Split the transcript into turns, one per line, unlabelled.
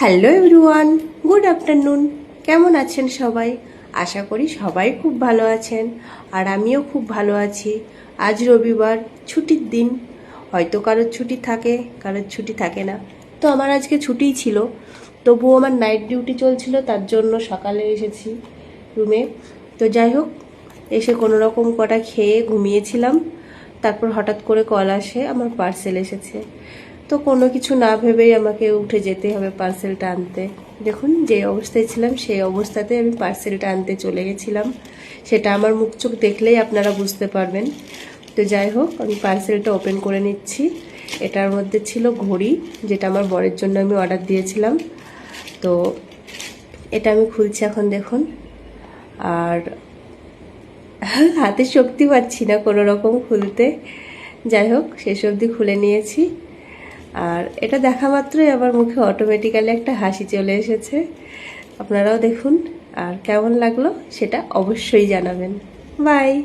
Hello everyone, good afternoon. কেমন আছেন সবাই? আশা করি সবাই খুব ভালো আছেন, আর আমিও খুব ভালো আছি। আজ রবিবার, ছুটির দিন। হয়তো কারোর ছুটি থাকে, কারোর ছুটি থাকে না। তো আমার আজকে ছুটিই ছিল, তবুও আমার নাইট ডিউটি চলছিল, তার জন্য সকালে এসেছি রুমে। তো যাই হোক, এসে কোনো রকম কটা খেয়ে ঘুমিয়েছিলাম। তারপর হঠাৎ করে কল আসে, আমার পার্সেল এসেছে। তো কোনো কিছু না ভেবেই আমাকে উঠে যেতে হবে পার্সেলটা আনতে। দেখুন, যে অবস্থায় ছিলাম সেই অবস্থাতে আমি পার্সেলটা আনতে চলে গেছিলাম। সেটা আমার মুখ চোখ দেখলেই আপনারা বুঝতে পারবেন। তো যাই হোক, আমি পার্সেলটা ওপেন করে নিচ্ছি। এটার মধ্যে ছিল ঘড়ি, যেটা আমার বরের জন্য আমি অর্ডার দিয়েছিলাম। তো এটা আমি খুলছি এখন, দেখুন। আর হাতে শক্তি পাচ্ছি না কোনো রকম খুলতে। যাই হোক, শেষ অবধি খুলে নিয়েছি। আর এটা দেখা মাত্রই আমার মুখে অটোমেটিক্যালি একটা হাসি চলে এসেছে। আপনারাও দেখুন, আর কেমন লাগলো সেটা অবশ্যই জানাবেন। বাই।